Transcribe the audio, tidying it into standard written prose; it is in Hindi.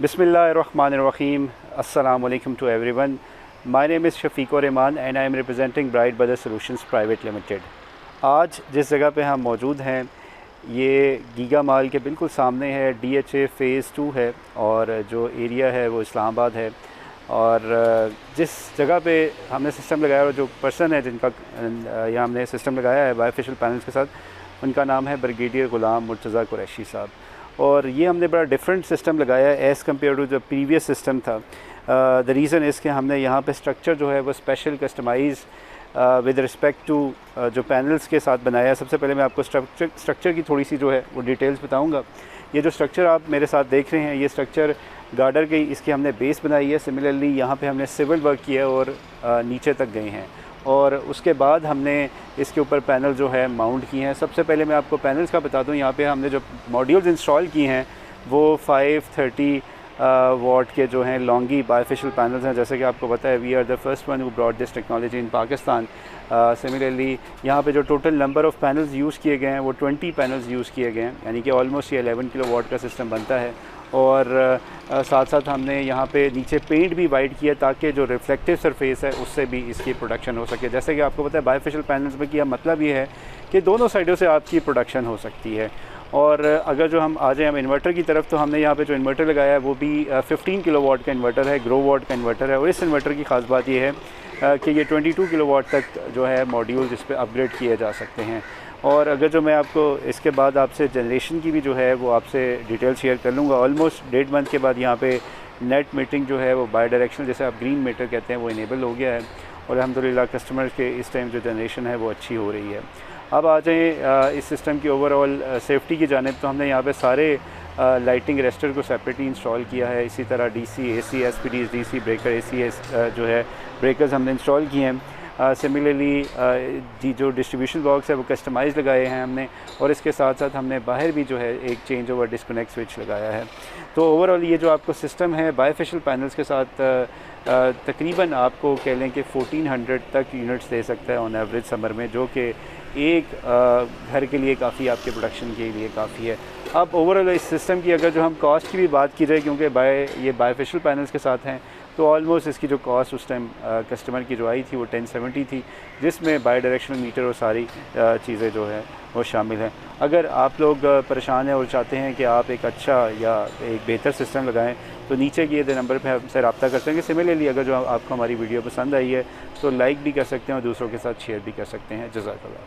Bismillahirrahmanirrahim. Assalamu alaikum to everyone. My name is Shafiqur Rahman and I am representing Bright Brothers Solutions Private Limited. आज जिस जगह पे हम मौजूद हैं ये गीगा माल के बिल्कुल सामने है। DHA फ़ेज़ 2 है और जो एरिया है वो इस्लामाबाद है। और जिस जगह पे हमने सिस्टम लगाया और जो पर्सन है जिनका यहाँ हमने सिस्टम लगाया है बायोफिशियल पैनल्स के साथ, उनका नाम है ब्रिगेडियर ग़ुलाम मुर्तज़ा कुरैशी साहब। और ये हमने बड़ा डिफरेंट सिस्टम लगाया है एज़ कम्पेयर टू जो प्रीवियस सिस्टम था। द रीज़न इज़ कि हमने यहाँ पे स्ट्रक्चर जो है वो special customise with respect to जो पैनल्स के साथ बनाया है। सबसे पहले मैं आपको स्ट्रक्चर की थोड़ी सी जो है वो डिटेल्स बताऊँगा। ये जो स्ट्रक्चर आप मेरे साथ देख रहे हैं, ये स्ट्रक्चर गार्डर की इसकी हमने बेस बनाई है। सिमिलरली यहाँ पे हमने सिविल वर्क किया है और नीचे तक गए हैं और उसके बाद हमने इसके ऊपर पैनल जो है माउंट किए हैं। सबसे पहले मैं आपको पैनल्स का बता दूं, यहाँ पे हमने जो मॉड्यूल्स इंस्टॉल किए हैं वो 530 वाट के जो हैं लॉन्गी बायोफिशियल पैनल्स हैं। जैसे कि आपको पता है we are the first one who brought this technology in Pakistan. Similarly यहाँ पे जो total number of panels use किए गए हैं वो 20 पैनल्स यूज़ किए गए हैं, यानी कि ऑलमोस्ट ये 11 किलो वाट का सिस्टम बनता है। और साथ साथ हमने यहाँ पे नीचे पेंट भी वाइट किया ताकि जो रिफ्लेक्टिव सरफेस है उससे भी इसकी प्रोडक्शन हो सके। जैसे कि आपको पता है बायोफिशियल पैनल्स में किया मतलब ये है कि दोनों साइडों से आपकी प्रोडक्शन हो सकती है। और अगर जो हम आ जाए हम इन्वर्टर की तरफ, तो हमने यहाँ पे जो इन्वर्टर लगाया है वो भी 15 किलो वाट का इन्वर्टर है, ग्रो वाट का इन्वर्टर है। और इस इन्वर्टर की ख़ास बात ये है कि ये 22 किलो वाट तक जो है मॉड्यूल्स इस पर अपग्रेड किए जा सकते हैं। और अगर जो मैं आपको इसके बाद आपसे जनरेशन की भी जो है वो आपसे डिटेल शेयर कर लूँगा। ऑलमोस्ट 1.5 मंथ के बाद यहाँ पे नेट मीटरिंग जो है वो बाई डायरेक्शनल, जैसे आप ग्रीन मीटर कहते हैं, वो इनेबल हो गया है। और अल्हम्दुलिल्लाह कस्टमर्स के इस टाइम जो जनरेशन है वो अच्छी हो रही है। अब आ जाएँ इस सिस्टम की ओवरऑल सेफ्टी की जानिब, तो हमने यहाँ पर सारे लाइटिंग रेस्टर को सेपरेटली इंस्टॉल किया है। इसी तरह DC, AC, SPD, DC breaker, ACS जो है ब्रेकर्स हमने इंस्टॉल किए हैं। सिमिलरली जो डिस्ट्रीब्यूशन बॉक्स है वो कस्टमाइज़ लगाए हैं हमने, और इसके साथ साथ हमने बाहर भी जो है एक चेंज ओवर डिस्कनेक्ट स्विच लगाया है। तो ओवरऑल ये जो आपको सिस्टम है बायोफिशियल पैनल्स के साथ तकरीबन आपको कह लें कि 1400 तक यूनिट्स दे सकता है ऑन एवरेज समर में, जो कि एक घर के लिए काफ़ी, आपके प्रोडक्शन के लिए काफ़ी है। अब ओवरऑल इस सिस्टम की अगर जो हम कॉस्ट की भी बात की जाए, क्योंकि ये बायोफिशियल पैनल्स के साथ हैं, तो ऑलमोस्ट इसकी जो कॉस्ट उस टाइम कस्टमर की जो आई थी वो 1070 थी, जिसमें बाई डायरेक्शनल मीटर और सारी चीज़ें जो है वो शामिल हैं। अगर आप लोग परेशान हैं और चाहते हैं कि आप एक अच्छा या एक बेहतर सिस्टम लगाएं, तो नीचे किए गए नंबर पे हमसे रब्ता कर सकेंगे। सिमिलरली अगर जो आपको हमारी वीडियो पसंद आई है तो लाइक भी कर सकते हैं और दूसरों के साथ शेयर भी कर सकते हैं। जज़ाकल्लाह।